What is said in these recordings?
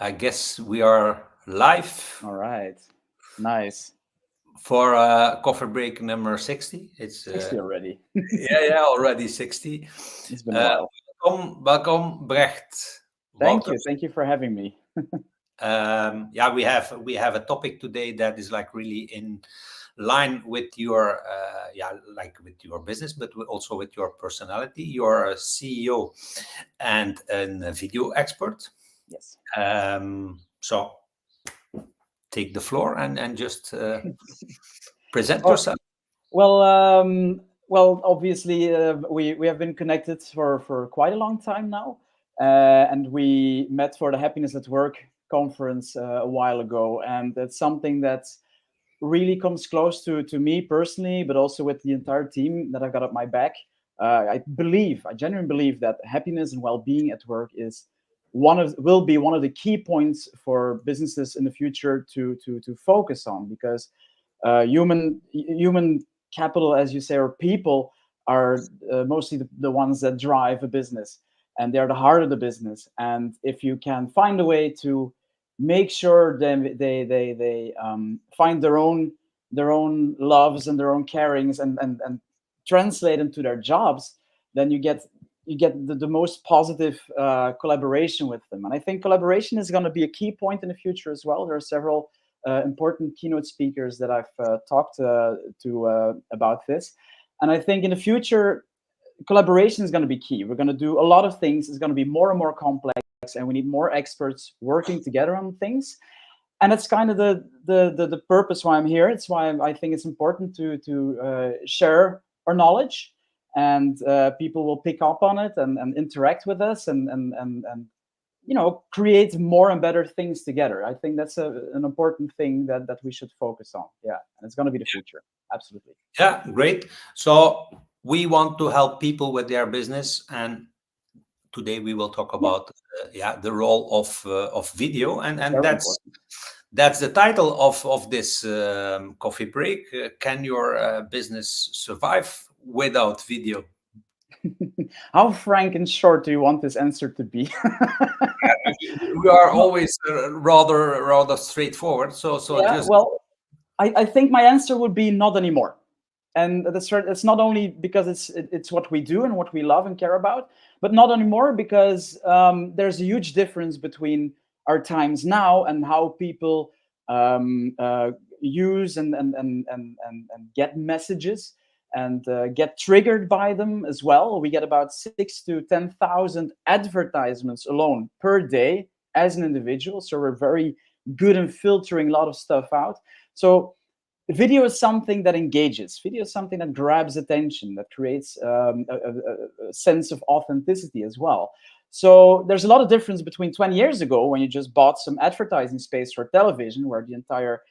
I guess we are live All right. Nice. for coffee break number 60. It's 60 already. yeah, already 60. It's been a Uh, while. welcome, Brecht Thank you. Wouters. Thank you for having me. Yeah, we have a topic today that is like really in line with your like with your business, but also with your personality. You're a CEO and a video expert. Yes. So take the floor and just present Oh, yourself. well, obviously, we have been connected for quite a long time now, and we met for the Happiness at Work conference a while ago, and that's something that really comes close to me personally, but also with the entire team that I've got at my back. I genuinely believe that happiness and well-being at work is will be one of the key points for businesses in the future to focus on, because human capital, as you say, or people are mostly the ones that drive a business, and they're the heart of the business. And if you can find a way to make sure they find their own loves and their own carings, and translate into their jobs, then you get the most positive collaboration with them. And I think collaboration is going to be a key point in the future as well. There are several important keynote speakers that I've talked to about this. And I think in the future, collaboration is going to be key. We're going to do a lot of things. It's going to be more and more complex, and we need more experts working together on things. And it's kind of the purpose why I'm here. It's why I think it's important to share our knowledge, and people will pick up on it and interact with us, and create more and better things together. I think that's an important thing that we should focus on. Yeah, and it's going to be the future. Absolutely. Yeah, great. So we want to help people with their business, and today we will talk Yeah, about the role of video, and very that's important. that's the title of this coffee break. Can your business survive without video? How frank and short do you want this answer to be? We are Well, always rather straightforward. So yeah, just well, I think my answer would be not anymore. And that's right. It's not only because it's what we do and what we love and care about, but not anymore because there's a huge difference between our times now and how people use and get messages, and get triggered by them as well. We get about 6 to 10,000 advertisements alone per day as an individual, so we're very good in filtering a lot of stuff out. So video is something that engages. Video is something that grabs attention, that creates a sense of authenticity as well. So there's a lot of difference between 20 years ago, when you just bought some advertising space for television, where the entire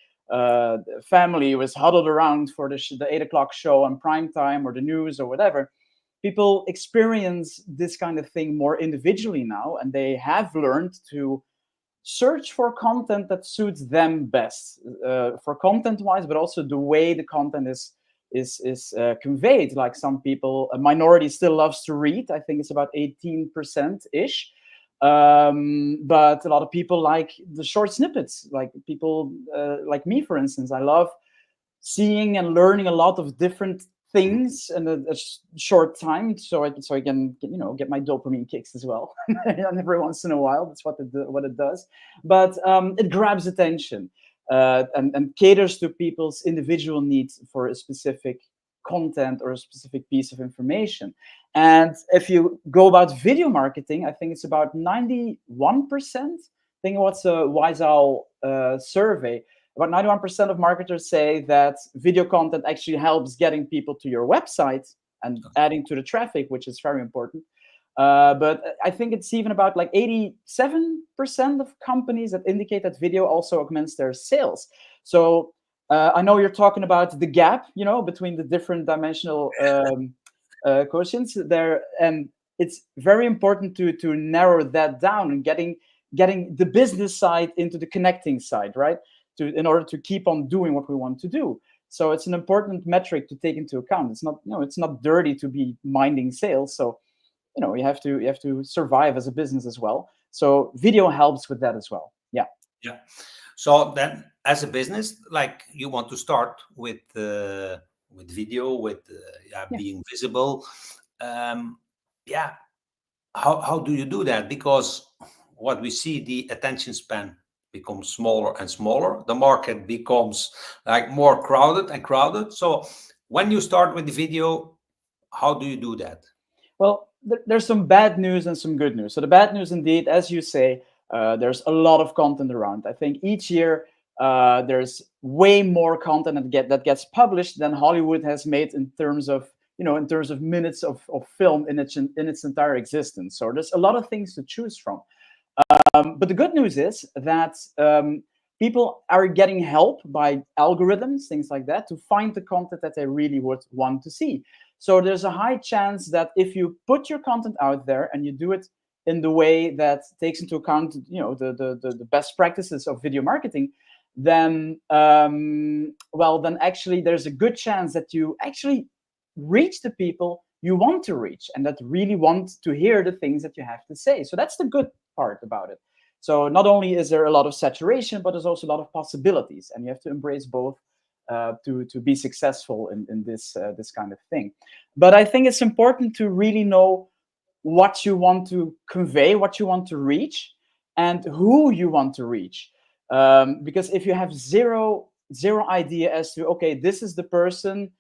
family was huddled around for the 8 o'clock show on prime time, or the news, or whatever. People experience this kind of thing more individually now, and they have learned to search for content that suits them best, for content wise, but also the way the content is conveyed. Like, some people, a minority still loves to read. I think it's about 18% ish. But a lot of people like the short snippets. Like people like me, for instance, I love seeing and learning a lot of different things in a short time, so I can get my dopamine kicks as well. And every once in a while, that's what it does. But it grabs attention, and caters to people's individual needs for a specific content or a specific piece of information. And if you go about video marketing, I think it's about 91%. I think what's a Wise Owl survey, about 91% of marketers say that video content actually helps getting people to your website and adding to the traffic, which is very important. But I think it's even about like 87% of companies that indicate that video also augments their sales. So I know you're talking about the gap, between the different dimensional quotients there, and it's very important to narrow that down, and getting the business side into the connecting side, right? In order to keep on doing what we want to do. So it's an important metric to take into account. It's not dirty to be minding sales. So you have to survive as a business as well. So video helps with that as well. Yeah. Yeah. So then, as a business, like you want to start with video, with yeah, Yeah. being visible. Yeah. How do you do that? Because what we see, the attention span becomes smaller and smaller. The market becomes like more crowded and crowded. So when you start with the video, how do you do that? Well, there's some bad news and some good news. So the bad news, indeed, as you say, there's a lot of content around. I think each year there's way more content that gets published than Hollywood has made in terms of in terms of minutes of film in its entire existence. So there's a lot of things to choose from. But the good news is that people are getting help by algorithms, things like that, to find the content that they really would want to see. So there's a high chance that if you put your content out there and you do it in the way that takes into account, the best practices of video marketing, then then actually there's a good chance that you actually reach the people you want to reach and that really want to hear the things that you have to say. So that's the good part about it. So not only is there a lot of saturation, but there's also a lot of possibilities, and you have to embrace both to be successful in this kind of thing. But I think it's important to really know what you want to convey, what you want to reach, and who you want to reach. Because if you have zero idea as to, okay, this is the person,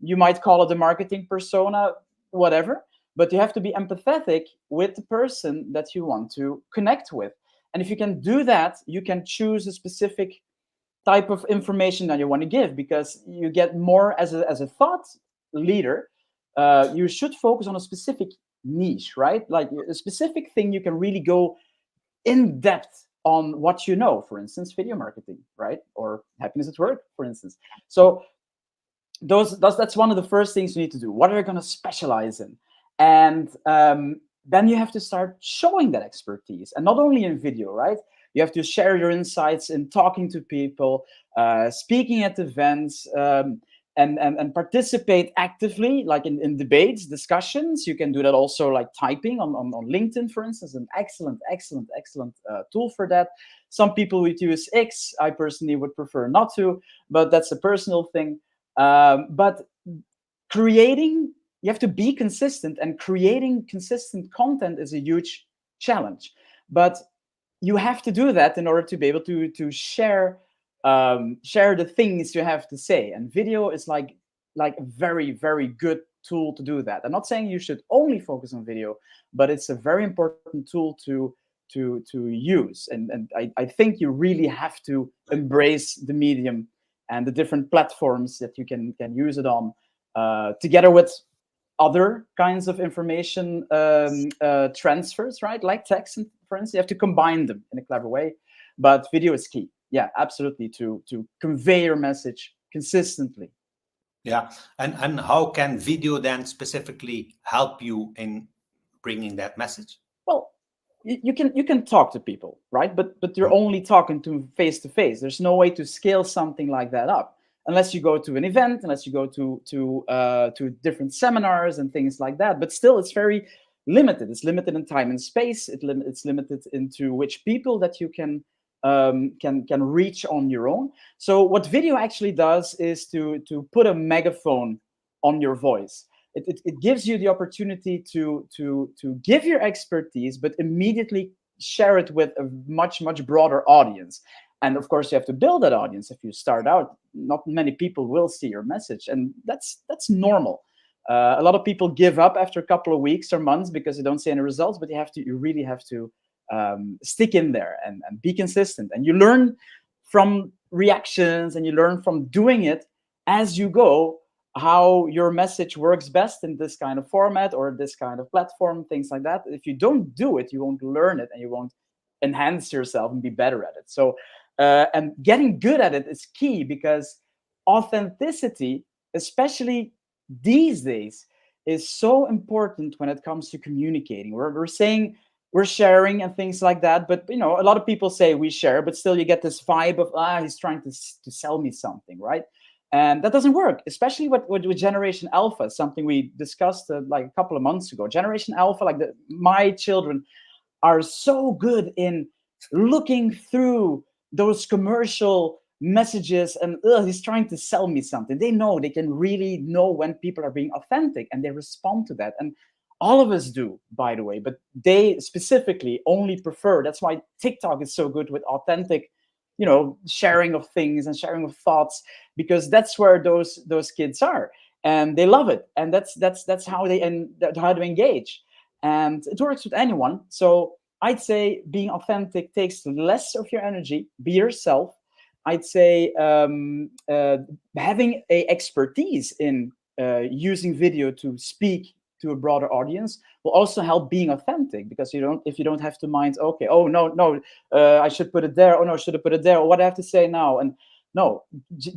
you might call it a marketing persona, whatever, but you have to be empathetic with the person that you want to connect with. And if you can do that, you can choose a specific type of information that you want to give, because you get more as a thought leader. You should focus on a specific niche, right? Like a specific thing you can really go in depth on what you know, for instance, video marketing, right? Or happiness at work, for instance. So that's one of the first things you need to do. What are you going to specialize in? And then you have to start showing that expertise, and not only in video, right? You have to share your insights in talking to people, speaking at events, and participate actively, like in debates, discussions. You can do that also, like typing on LinkedIn, for instance, an excellent tool for that. Some people would use X. I personally would prefer not to, but that's a personal thing. But you have to be consistent, and creating consistent content is a huge challenge. But you have to do that in order to be able to share the things you have to say. And video is like a very good tool to do that. I'm not saying you should only focus on video, but it's a very important tool to use. And I think you really have to embrace the medium and the different platforms that you can use it on, together with other kinds of information transfers, right? Like text, for instance. You have to combine them in a clever way. But video is key. Yeah, absolutely, to convey your message consistently. Yeah. And how can video then specifically help you in bringing that message? Well, you can talk to people, right? But you're only talking to face. There's no way to scale something like that up unless you go to an event, unless you go to different seminars and things like that. But still, it's very limited. It's limited in time and space. It's limited into which people that you can reach on your own. So what video actually does is to put a megaphone on your voice. It gives you the opportunity to give your expertise, but immediately share it with a much broader audience. And of course, you have to build that audience. If you start out, not many people will see your message, and that's normal. A lot of people give up after a couple of weeks or months because they don't see any results. But you really have to stick in there and be consistent. And you learn from reactions, and you learn from doing it as you go, how your message works best in this kind of format or this kind of platform, things like that. If you don't do it, you won't learn it, and you won't enhance yourself and be better at it. So, and getting good at it is key, because authenticity, especially these days, is so important when it comes to communicating. We're saying we're sharing and things like that, but a lot of people say we share, but still you get this vibe of he's trying to sell me something, right? And that doesn't work, especially with Generation Alpha, something we discussed like a couple of months ago. Generation Alpha, like my children, are so good in looking through those commercial messages and he's trying to sell me something. They know, they can really know when people are being authentic and they respond to that. And all of us do, by the way, but they specifically only prefer. That's why TikTok is so good with authentic, sharing of things and sharing of thoughts, because that's where those kids are, and they love it. And that's how how to engage, and it works with anyone. So I'd say being authentic takes less of your energy. Be yourself. I'd say having a expertise in using video to speak to a broader audience will also help being authentic, because if you don't have to mind, okay, oh no, I should put it there, oh no, should I put it there, or what I have to say now. And no,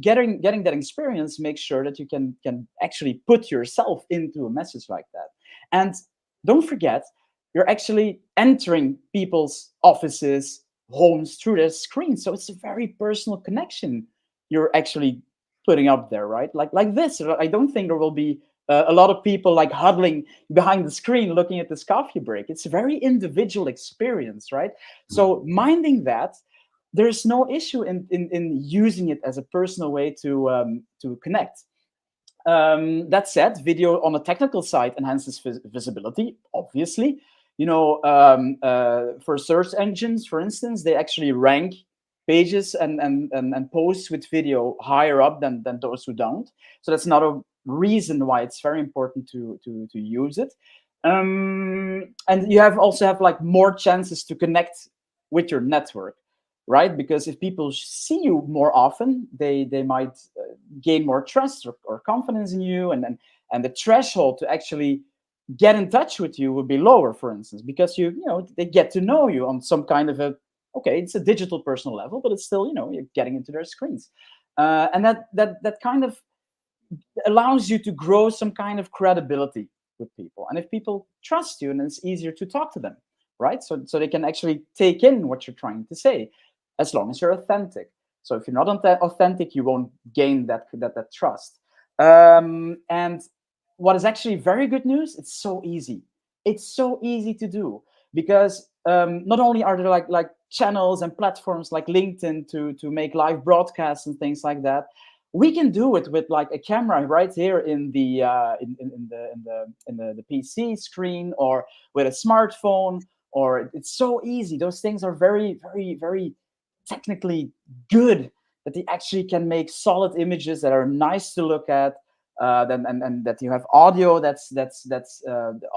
getting that experience makes sure that you can actually put yourself into a message like that. And don't forget, you're actually entering people's offices, homes through their screen. So it's a very personal connection you're actually putting up there, right? Like this. I don't think there will be a lot of people like huddling behind the screen looking at this coffee break. It's a very individual experience, right? So minding that, there's no issue in using it as a personal way to connect. That said, video on the technical side enhances visibility, obviously. For search engines, for instance, they actually rank pages and posts with video higher up than those who don't. So that's another reason why it's very important to use it. And you also have like more chances to connect with your network, right? Because if people see you more often, they might gain more trust or confidence in you, and the threshold to actually get in touch with you would be lower, for instance, because they get to know you on some kind of it's a digital personal level, but it's still you're getting into their screens, and that kind of allows you to grow some kind of credibility with people. And if people trust you, and it's easier to talk to them, right? So they can actually take in what you're trying to say, as long as you're authentic. So if you're not authentic, you won't gain that trust. And what is actually very good news, it's so easy. It's so easy to do, because not only are there like channels and platforms like LinkedIn to make live broadcasts and things like that, we can do it with like a camera right here in the PC screen, or with a smartphone. Or it's so easy. Those things are very, very, very technically good, that they actually can make solid images that are nice to look at, and that you have audio that's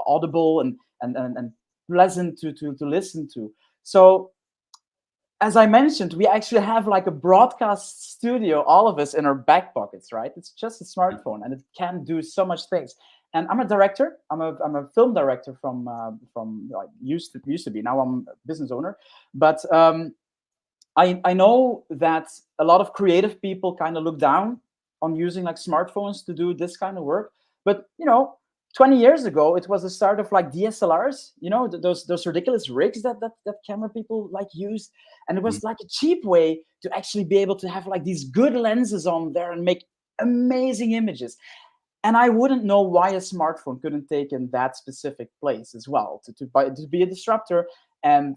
audible and pleasant to listen to. So as I mentioned, we actually have like a broadcast studio, all of us, in our back pockets, right? It's just a smartphone, and it can do so much things. And I'm a director. I'm a film director from like, used to be. Now I'm a business owner, but I know that a lot of creative people kind of look down on using like smartphones to do this kind of work. But 20 years ago, it was the start of like DSLRs, those ridiculous rigs that camera people like use. And it was like a cheap way to actually be able to have like these good lenses on there and make amazing images. And I wouldn't know why a smartphone couldn't take in that specific place as well, to be a disruptor, and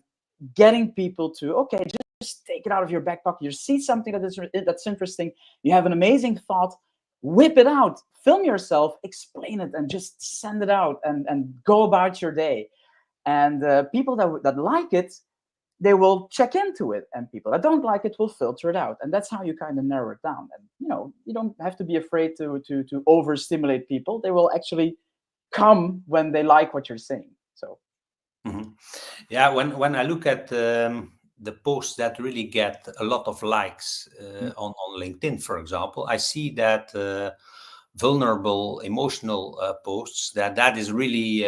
getting people to, okay, just take it out of your back pocket. You see something that's interesting, you have an amazing thought, whip it out, film yourself, explain it, and just send it out, and go about your day. And people that like it, they will check into it, and people that don't like it will filter it out. And that's how you kind of narrow it down. And you don't have to be afraid to overstimulate people. They will actually come when they like what you're saying. So yeah, when I look at the posts that really get a lot of likes on LinkedIn, for example, I see that vulnerable, emotional posts, that is really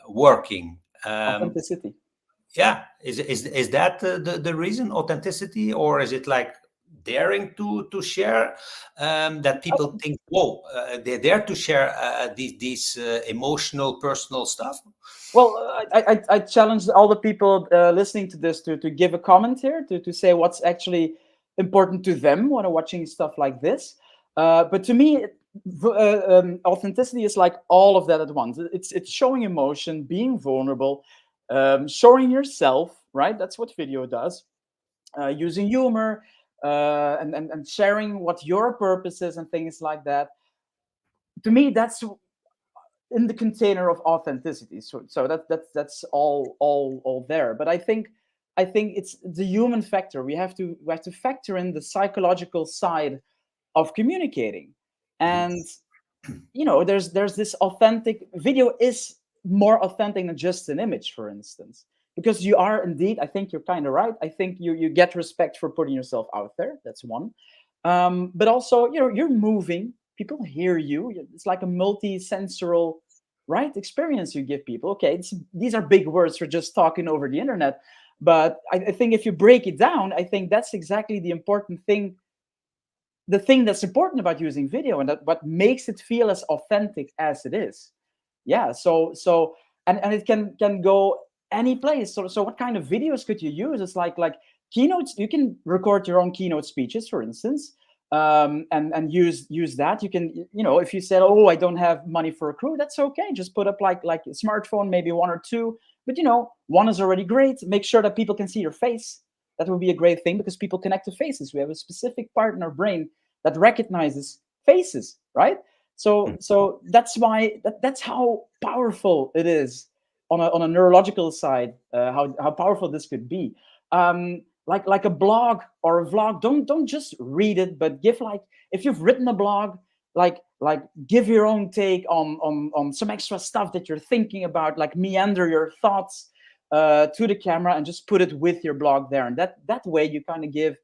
working. Authenticity. Yeah, is that the reason, authenticity, or is it like daring to share, that people think, whoa, they're there to share these emotional, personal stuff? Well, I challenge all the people listening to this to give a comment here, to say what's actually important to them when watching stuff like this. But to me, authenticity is like all of that at once. It's showing emotion, being vulnerable, showing yourself, right? That's what video does. Using humor, and sharing what your purpose is and things like that. To me, that's in the container of authenticity. So that's all there. But I think it's the human factor. We have to factor in the psychological side of communicating. And there's this authentic video is more authentic than just an image, for instance, because you are indeed, I think you're kind of right. I think you get respect for putting yourself out there. That's one. But also, you're moving, people hear you. It's like a multi-sensorial, right, experience you give people. Okay, these are big words for just talking over the internet, but I think if you break it down, I think that's exactly the important thing, the thing that's important about using video, and that what makes it feel as authentic as it is. Yeah, so and it can go any place. So what kind of videos could you use? It's like keynotes. You can record your own keynote speeches, for instance, and use that. You can, if you said, oh, I don't have money for a crew, that's okay. Just put up like a smartphone, maybe one or two, but one is already great. Make sure that people can see your face. That would be a great thing, because people connect to faces. We have a specific part in our brain that recognizes faces, right? So that's why that's how powerful it is on a neurological side. How powerful this could be. Like a blog or a vlog. Don't just read it, but give, like, if you've written a blog, like give your own take on some extra stuff that you're thinking about. Like meander your thoughts to the camera and just put it with your blog there. And that way you kind of give,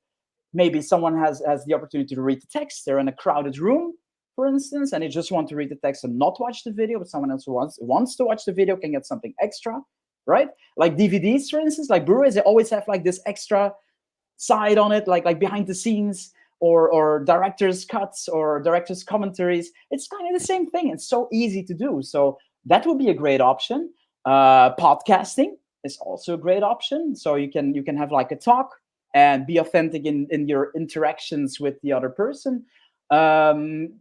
maybe someone has the opportunity to read the text. They're in a crowded room, for instance, and they just want to read the text and not watch the video, but someone else who wants to watch the video can get something extra, right? Like DVDs, for instance, like Blu-rays, they always have like this extra side on it, like behind the scenes, or director's cuts or director's commentaries. It's kind of the same thing. It's so easy to do. So that would be a great option. Podcasting is also a great option. So you can have like a talk and be authentic in your interactions with the other person.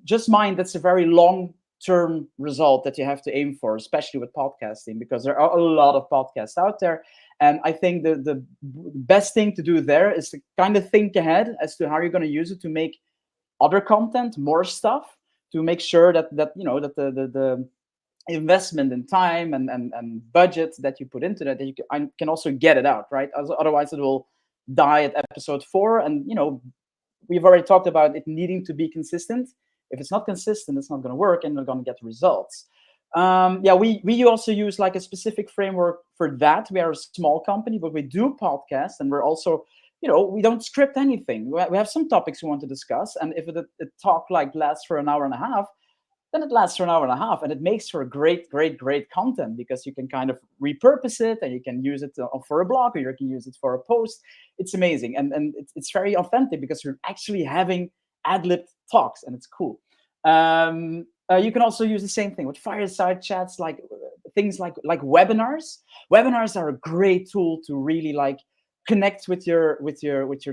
Just mind, that's a very long-term result that you have to aim for, especially with podcasting, because there are a lot of podcasts out there. And I think the best thing to do there is to kind of think ahead as to how you're going to use it to make other content, more stuff, to make sure that that the investment in time and budget that you put into that you can also get it out, right? Otherwise, it will die at episode 4. And we've already talked about it needing to be consistent. If it's not consistent, it's not going to work, and we're going to get results. We also use like a specific framework for that. We are a small company, but we do podcasts, and we're also, we don't script anything. We have some topics we want to discuss, and if a talk like lasts for an hour and a half, then it lasts for an hour and a half, and it makes for great content, because you can kind of repurpose it, and you can use it for a blog, or you can use it for a post. It's amazing, and it's very authentic, because you're actually having ad-libbed talks, and it's cool. You can also use the same thing with fireside chats, like things like webinars. Webinars are a great tool to really like connect with your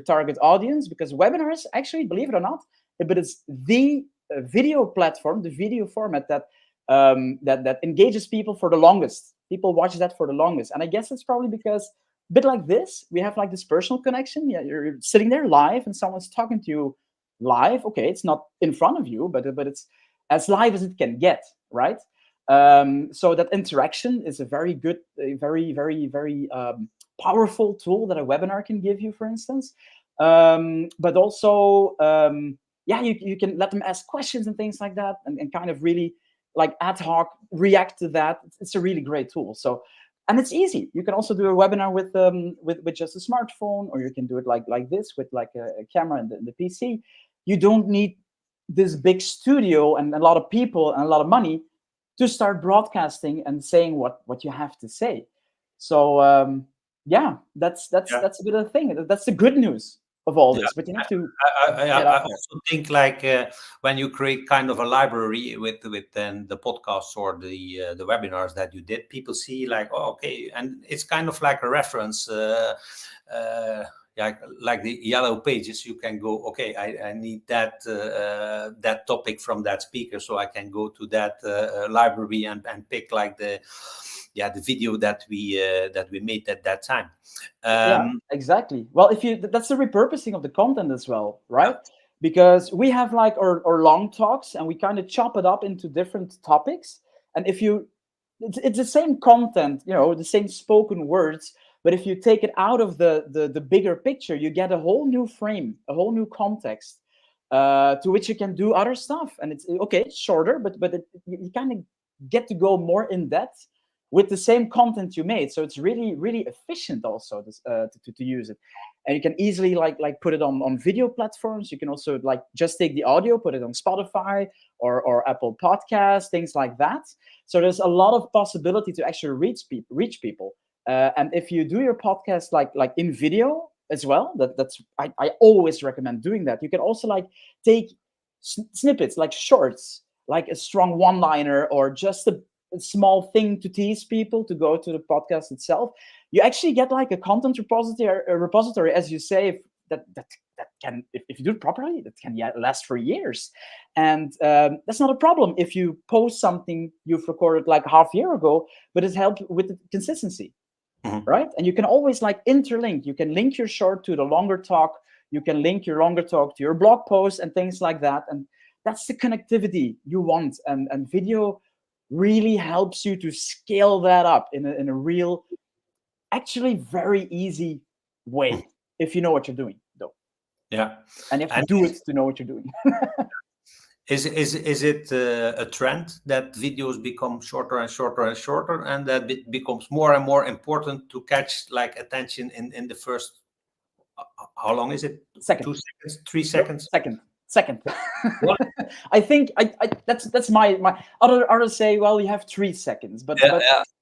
target audience, because webinars, actually, believe it or not, but it's the video platform, the video format that engages people for the longest. People watch that for the longest, and I guess it's probably because a bit like this, we have like this personal connection. Yeah, you're sitting there live, and someone's talking to you live. Okay, it's not in front of you, but it's as live as it can get, right? So that interaction is a very good, very powerful tool that a webinar can give you, for instance. But also, you can let them ask questions and things like that, and kind of really like ad hoc react to that. It's a really great tool. So, and it's easy. You can also do a webinar with just a smartphone, or you can do it like this with like a camera and the PC. You don't need this big studio and a lot of people and a lot of money to start broadcasting and saying what you have to say. So that's a bit of the thing. That's the good news of all this. But you have to. I also think like when you create kind of a library with then the podcasts or the webinars that you did, people see like, oh, okay, and it's kind of like a reference. Like the yellow pages, you can go, okay, I need that that topic from that speaker, so I can go to that library and pick like the the video that we made at that time. Yeah, exactly. Well, if you that's the repurposing of the content as well, right? Because we have like our long talks and we kind of chop it up into different topics. And if you it's the same content, the same spoken words, but if you take it out of the bigger picture, you get a whole new frame, a whole new context, to which you can do other stuff. And it's okay, it's shorter, but you kind of get to go more in depth with the same content you made. So it's really, really efficient also to use it. And you can easily like put it on video platforms. You can also like just take the audio, put it on Spotify or Apple Podcasts, things like that. So there's a lot of possibility to actually reach people. And if you do your podcast like in video as well, that's I always recommend doing that. You can also like take snippets, like shorts, like a strong one-liner or just a small thing to tease people to go to the podcast itself. You actually get like a content repository, as you say, that can, if you do it properly, that can last for years. And that's not a problem if you post something you've recorded like half a year ago, but it helps with the consistency. Right? And you can always like interlink. You can link your short to the longer talk. You can link your longer talk to your blog post and things like that. And that's the connectivity you want. And video really helps you to scale that up in a real, actually very easy way, if you know what you're doing, though. Yeah. And you have to do it to know what you're doing. Is it a trend that videos become shorter and shorter and shorter, and that it becomes more and more important to catch like attention in the first, how long is it? Second. 2 seconds, 3 seconds? Second. I think that's my others say, well, you have 3 seconds, but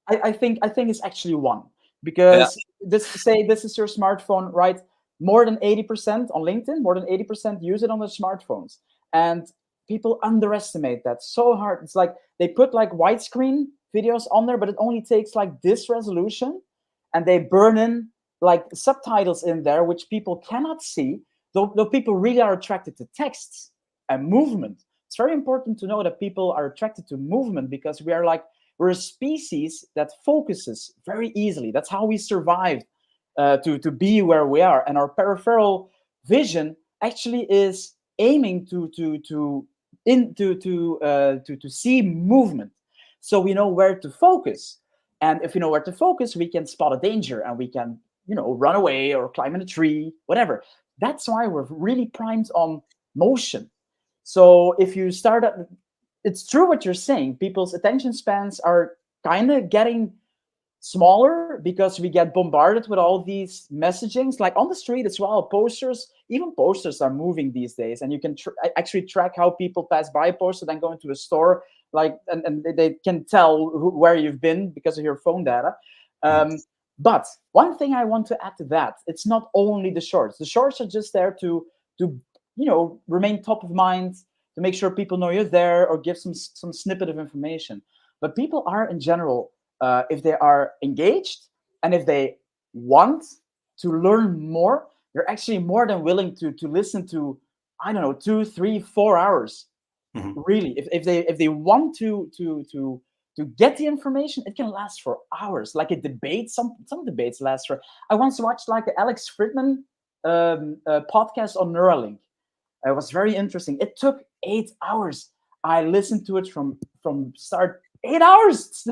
I think it's actually 1, because this is your smartphone, right? More than 80% on LinkedIn, more than 80% use it on their smartphones, and people underestimate that so hard. It's like they put like widescreen videos on there, but it only takes like this resolution, and they burn in like subtitles in there, which people cannot see, though people really are attracted to texts and movement. It's very important to know that people are attracted to movement, because we're a species that focuses very easily. That's how we survived to be where we are. And our peripheral vision actually is aiming to see movement, so we know where to focus. And if we know where to focus, we can spot a danger and we can run away or climb in a tree, whatever. That's why we're really primed on motion. So if you start at, it's true what you're saying, people's attention spans are kind of getting smaller because we get bombarded with all these messagings, like on the street as well. Even posters are moving these days, and you can actually track how people pass by a poster, then go into a store, and they can tell where you've been because of your phone data. But one thing I want to add to that, it's not only the shorts. The shorts are just there to remain top of mind, to make sure people know you're there, or give some snippet of information. But people are in general, if they are engaged and if they want to learn more, they're actually more than willing to listen to, I don't know, 2, 3, 4 hours. Really, if they want to get the information, it can last for hours. Like a debate, some debates last for. I once watched like an Alex Fridman podcast on Neuralink. It was very interesting. It took 8 hours. I listened to it from start. 8 hours.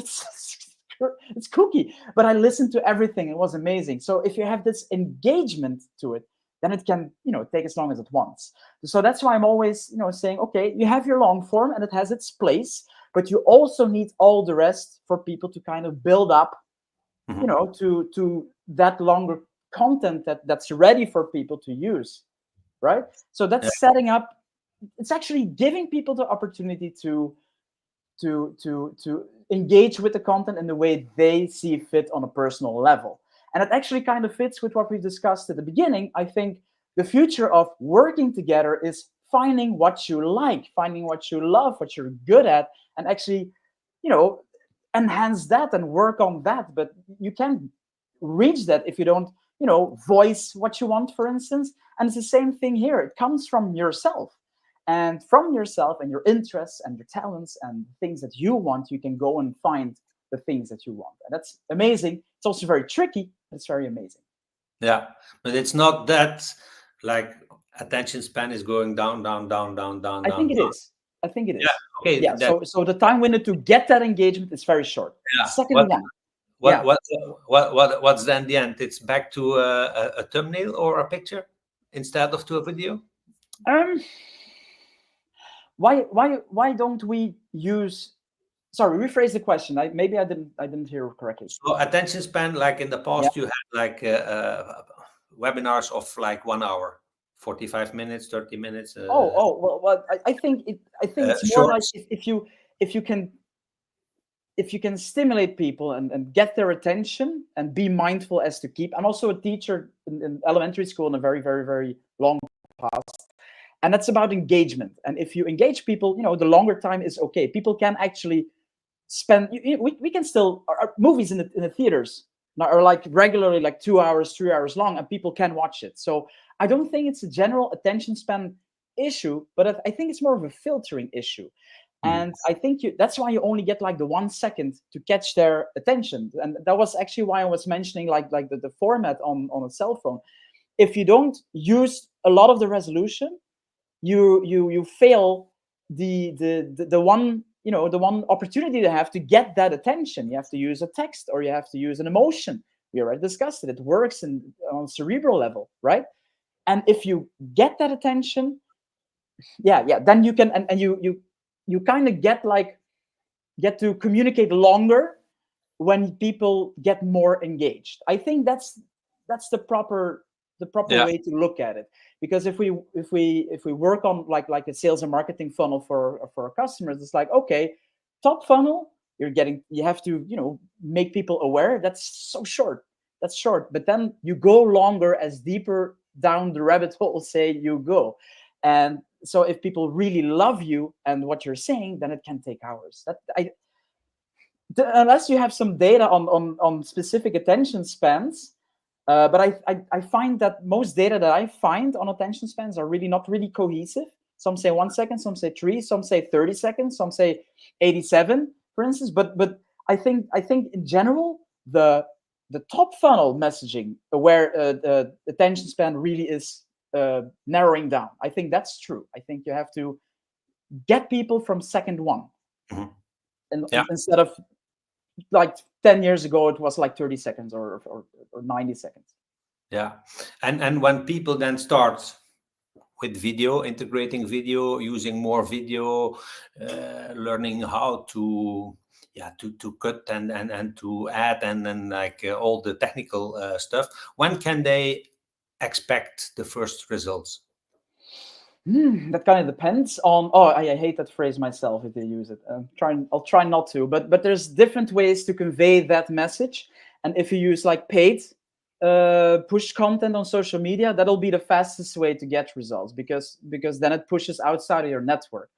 It's kooky, but I listened to everything. It was amazing. So if you have this engagement to it, then it can take as long as it wants. So that's why I'm always saying, okay, you have your long form and it has its place, but you also need all the rest for people to kind of build up to that longer content that's ready for people to use, right? So that's setting up, it's actually giving people the opportunity to engage with the content in the way they see fit on a personal level. And it actually kind of fits with what we discussed at the beginning. I think the future of working together is finding what you like, finding what you love, what you're good at, and actually, enhance that and work on that. But you can't reach that if you don't, voice what you want, for instance. And it's the same thing here. It comes from yourself. And from yourself and your interests and your talents and things that you want, you can go and find the things that you want. And that's amazing. It's also very tricky, but it's very amazing. Yeah, but it's not that like attention span is going down, down, down, down, down, I down, think it down. is. I think it Yeah, is. okay. Yeah. That So the time window to get that engagement is very short. yeah. Second one. What Yeah. what what's then the end? It's back to a thumbnail or a picture instead of to a video. Um. Why don't we use? Sorry, rephrase the question. Maybe I didn't hear correctly. So attention span, like in the Yeah. past, you had like webinars of like 1 hour, 45 minutes, 30 minutes. Well, I think it's more like Shorts. if you can stimulate people and get their attention and be mindful as to keep. I'm also a teacher in elementary school in a very, very, very long past. And that's about engagement. And if you engage people, the longer time is okay. People can actually spend, we can still, our movies in the theaters are like regularly like 2 hours, 3 hours long, and people can watch it. So I don't think it's a general attention span issue, but I think it's more of a filtering issue. And I think that's why you only get like the 1 second to catch their attention. And that was actually why I was mentioning like the format on a cell phone. If you don't use a lot of the resolution, you fail the one the one opportunity to have to get that attention. You have to use a text or you have to use an emotion. We already discussed it. It works on cerebral level, right? And if you get that attention, then you can and you kind of get to communicate longer when people get more engaged. I think that's the proper way to look at it. Because if we work on like a sales and marketing funnel for our customers, it's like, okay, top funnel, you have to make people aware. That's so short. That's short. But then you go longer as deeper down the rabbit hole say you go. And so if people really love you and what you're saying, then it can take hours. Unless you have some data on specific attention spans. But I find that most data that I find on attention spans are not really cohesive. Some say 1 second, some say 3, some say 30 seconds, some say 87, for instance. But I think in general the top funnel messaging where the attention span really is narrowing down. I think that's true. I think you have to get people from second one, instead of like 10 years ago it was like 30 seconds or 90 seconds. Yeah. And when people then start with video, integrating video, using more video, learning how to cut and to add and then like all the technical stuff, when can they expect the first results? That kind of depends on. I hate that phrase myself if they use it. I'll try not to. But there's different ways to convey that message. And if you use like paid push content on social media, that'll be the fastest way to get results because then it pushes outside of your network.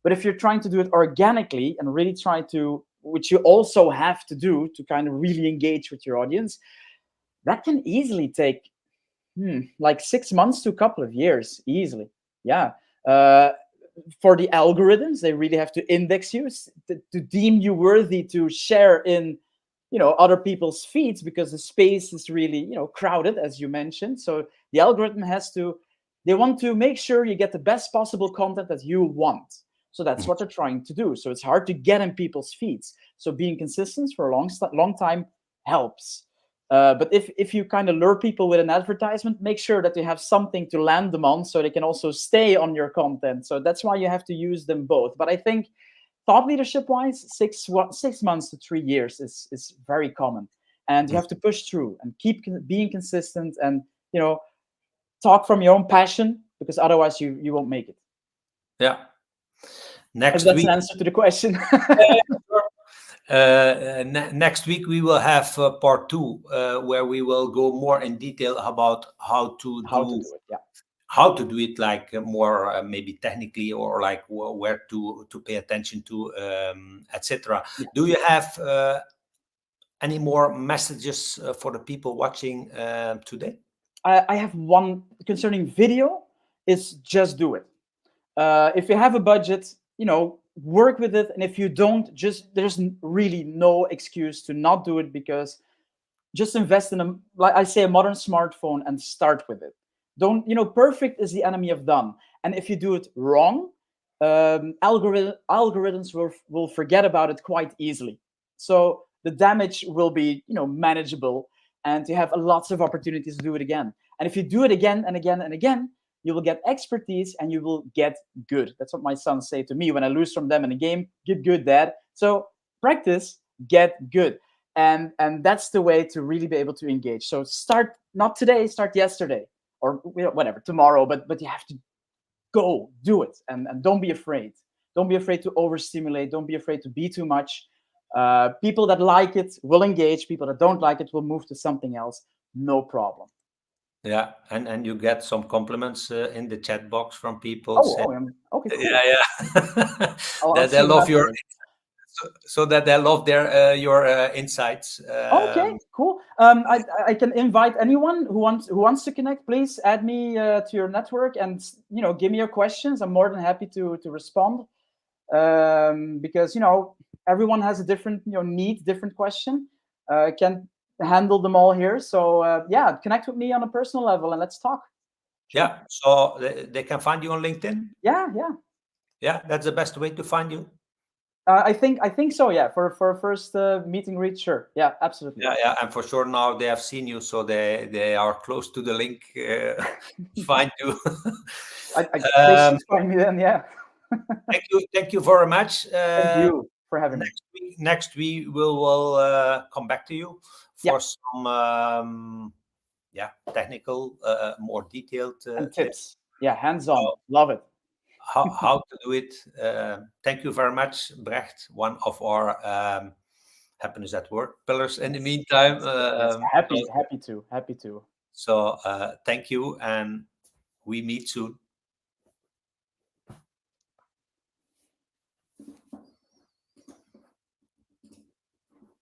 But if you're trying to do it organically and really try to, which you also have to do to kind of really engage with your audience, that can easily take like 6 months to a couple of years easily. Yeah. For the algorithms, they really have to index you to deem you worthy to share in other people's feeds, because the space is really crowded, as you mentioned. So the algorithm they want to make sure you get the best possible content that you want. So that's what they're trying to do. So it's hard to get in people's feeds. So being consistent for a long time helps. But if you kind of lure people with an advertisement, make sure that you have something to land them on so they can also stay on your content. So that's why you have to use them both. But I think thought leadership wise, 6 months to 3 years is very common. And you have to push through and keep being consistent and talk from your own passion, because otherwise you won't make it. Yeah. Next that's week, an answer to the question. Next week we will have part 2 where we will go more in detail about how to do it. Yeah. How to do it like more maybe technically, or like where to pay attention to, etc. Yeah. Do you have any more messages for the people watching today? I have one concerning video. Is just do it. If you have a budget, work with it. And if you don't, just there's really no excuse to not do it, because just invest in a, like I say, a modern smartphone and start with it. Don't, perfect is the enemy of done. And if you do it wrong, algorithms will forget about it quite easily. So the damage will be, manageable, and you have lots of opportunities to do it again. And if you do it again and again and again, you will get expertise and you will get good. That's what my sons say to me when I lose from them in a game. Get good, Dad. So practice, get good. And that's the way to really be able to engage. So start not today, start yesterday, or whatever, tomorrow, but you have to go do it, and don't be afraid. Don't be afraid to overstimulate. Don't be afraid to be too much. People that like it will engage. People that don't like it will move to something else. No problem. Yeah, and you get some compliments in the chat box from people saying, Okay, cool. yeah. I'll That see they love that your, later. so that they love their your insights. Okay, cool. I can invite anyone who wants to connect. Please add me to your network, and give me your questions. I'm more than happy to respond, because everyone has a different need, different question. Can't handle them all here. So yeah, connect with me on a personal level and let's talk. Sure. Yeah, so they can find you on LinkedIn. Yeah. Yeah, that's the best way to find you. I think so. Yeah, for a first meet and greet, sure. Yeah, absolutely. Yeah, and for sure now they have seen you, so they are close to the link. Find you. They should find me then. Yeah. Thank you very much. Thank you for having me. Next week we'll come back to you for some technical, more detailed and tips. Yeah, hands-on. Love it. How to do it. Thank you very much, Brecht, one of our happiness at work pillars in the meantime. Happy to. So thank you, and we meet soon.